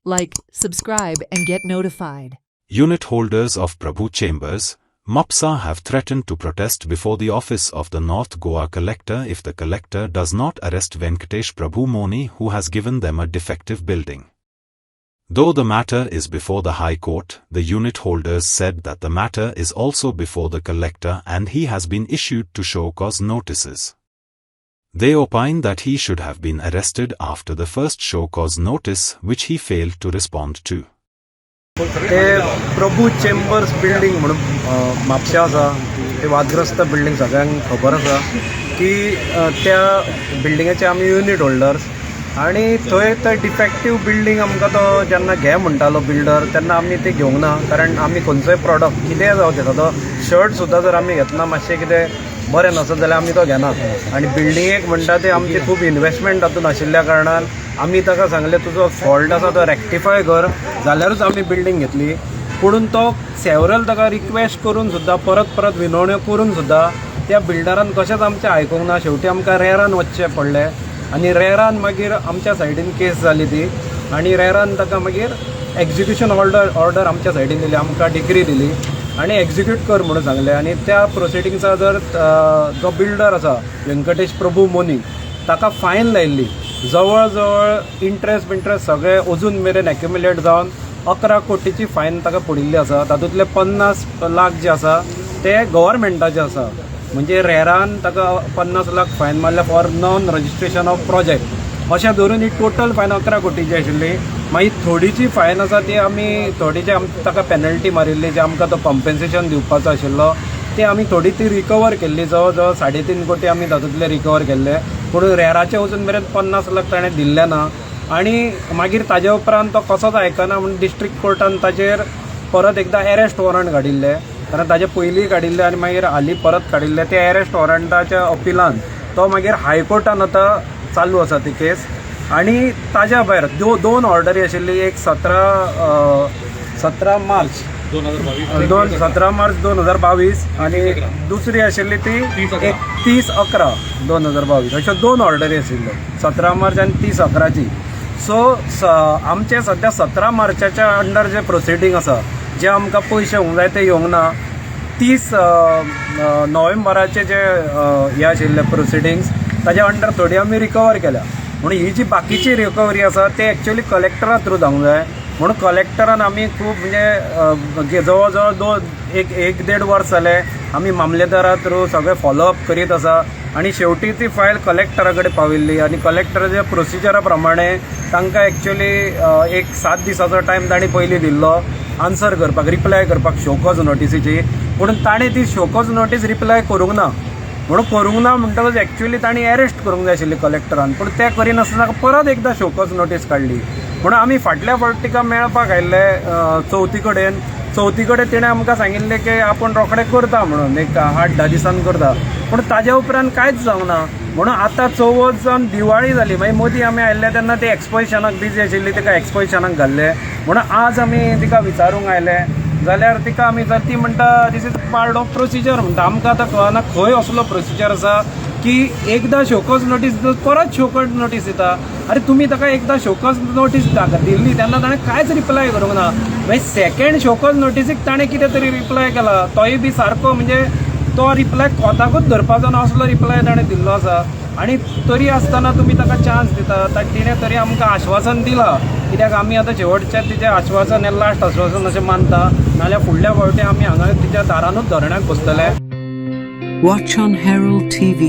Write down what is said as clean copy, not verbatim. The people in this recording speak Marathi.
Like, subscribe and get notified. Unit holders of Prabhu Chambers, MUPSA have threatened to protest before the office of the North Goa collector if the collector does not arrest Venkatesh Prabhu Moni, who has given them a defective building. Though the matter is before the High Court, the unit holders said that the matter is also before the collector and he has been issued to show cause notices. They opine that he should have been arrested after the first show cause notice, which he failed to respond to. Prabhu chambers building म्हणून म्हापशा आसा ते वादग्रस्त बिल्डिंग सगळ्यांक खबर आसा की त्या बिल्डिंगाचे आमी युनिट होल्डर्स आनी थंय तो डिफेक्टीव बिल्डिंग आमकां तो जेन्ना घे म्हणटालो बिल्डर तेन्ना आमी ते घेवंक ना, कारण आमी खंयचोय प्रॉडक्ट कितेंय जावं तेका तो शर्ट सुद्दां जर आमी घेतना मातशें कितें बरें नसत जाल्यार आमी तो घेनात. आनी बिल्डिंगेक म्हणटा ते आमची खूब इन्वेस्टमेंट तातूंत आशिल्ल्या कारणान आमी ताका सांगलें तुजो फॉल्ट आसा तो रेक्टिफाय कर, जाल्यारूच आमी बिल्डिंग घेतली. पुणून तो सेवरल ताका रिक्वेस्ट करून सुद्दां परत परत विनवण्यो करून सुद्दां त्या बिल्डरान कशेंच आमचें आयकूंक ना. शेवटी आमकां रेरान वचचें पडलें आनी रेरान मागीर आमच्या सायडीन केस जाली ती आनी रेरान ताका मागीर एक्झिक्युशन ऑर्डर आमच्या सायडीन दिली, आमकां डिग्री दिली आनी एक्झिक्यूट कर म्हणून सांगलें. आनी त्या प्रोसिडिंग्सा जर जो बिल्डर आसा व्यंकटेश प्रभू मोनी ताका फायन लायिल्ली जवळ जवळ इंट्रस्ट सगळे अजून मेरेन एक्युमुलेट जावन 11 कोटीची फायन ताका पडिल्ली आसा. तातूंतले 50 लाख जे आसा ते गव्हर्मेंटाचे आसा. म्हणजे रेरान ताका 50 लाख फायन मारल्या for non registration of project अशें धरून ही टोटल फायन 11 कोटीची आशिल्ली. मागीर थोडीची फायन आसा ती आमी थोडी जे ताका पेनल्टी मारिल्ली जे आमकां तो कॉम्पेन्सेशन दिवपाचो आशिल्लो ते आमी थोडी ती रिकवर केल्ली. जवळ जवळ 3.5 कोटी आमी तातूंतले रिकवर केल्ले. पूण रेराचे अजून मेरेन 50 लाख ताणें दिल्ले ना. आनी मागीर ताजे उपरांत तो कसोच आयकना म्हणून डिस्ट्रिक्ट कोर्टान ताचेर परत एकदां एरेस्ट वॉरंट काडिल्ले, कारण ताजे पयलीं काडिल्ले आनी मागीर हालीं परत काडिल्ले. ते एरेस्ट वॉरंटाच्या अपिलान तो मागीर हायकोर्टान आतां चालू आसा ती केस. आनी ताज्या भायर दोन ऑर्डरी आशिल्ली, एक 17 मार्च 2022 आनी दुसरी आशिल्ली ती 30/11/2022. अश्यो 2 ऑर्डरी आशिल्ल्यो, 17 मार्च आनी 30/11ची. सो आमचे सध्या 17 मार्चाच्या अंडर जे प्रोसिडींग आसा जे आमकां पयशे येवंक जाय ते येवंक ना. 30 नोव्हेंबराचे जे हे आशिल्ले प्रोसिडिंग्स ताज्या अंडर थोडी आमी रिकवर केल्या. म्हणून ही जी बाकीची रिकवरी आसा ते एक्चुअली कलेक्टरा थ्रू जावंक जाय. म्हणून कलेक्टरान आमी खूब म्हणजे जवळ जवळ 1-1.5 वर्स जाले आमी मामलेदारा थ्रू सगळे फॉलोअप करीत आसा. आनी शेवटी ती फायल कलेक्टरा कडेन पाविल्ली आनी कलेक्टराच्या प्रोसिजरा प्रमाणे तांकां एक्चुअली एक 7 दिसाचो टायम तांणी पयलीं दिल्लो आन्सर करपाक, रिप्लाय करपाक शोकॉज नोटिसीची. म्हणून ताणें ती शोकॉज नोटीस रिप्लाय करूंक ना. म्हणून करूंक ना म्हणटकच एक्चुअली तांणी अरेस्ट करूंक जाय आशिल्ली कलेक्टरान, पूण तें करिनासतना परत एकदां शोकॉज नोटीस काडली. म्हणून आमी फाटल्या फावटी तिका मेळपाक आयिल्ले चवथी कडेन तिणें आमकां सांगिल्लें की आपूण रोखडें करता म्हणून, एक 8-10 दिसान करता. पूण ताज्या उपरांत कांयच जावंक ना. म्हणून आतां चवथ जावन दिवाळी जाली, मागीर मदीं आमी आयिल्ले तेन्ना ते एक्सपोजिशनाक बिजी आशिल्ली, तिका एक्सपोजिशनाक घाल्ले. म्हणून आज आमी तिका विचारूंक आयले जाल्यार तिका आमी ती म्हणटा this is part of procedure म्हणटा. आमकां आतां कळना खंय असलो प्रोसिजर आसा की एकदां शोकॉज नोटीस परत शोकॉज नोटीस येता. अरे तुमी ताका एकदां शोकॉज नोटीस दिल्ली तेन्ना ताणें कांयच रिप्लाय करूंक ना. मागीर सेकेंड शोकॉज नोटीसीक ताणें कितें तरी रिप्लाय केला, तोय बी सारको म्हणजे तो रिप्लाय कोताकूच धरपाचो ना असलो रिप्लाय ताणें दिल्लो आसा. आनी तरी आसतना तुमी ताका चान्स दिता. तिणें तरी आमकां आश्वासन दिलां, कित्याक आमी आतां शेवटचें तिचें आश्वासन हें लास्ट आश्वासन अशें मानता. नाल्यार फुडल्या फावटी आमी हांगा तिच्या दारानूच धरण्याक बसतले. Watch on Herald TV.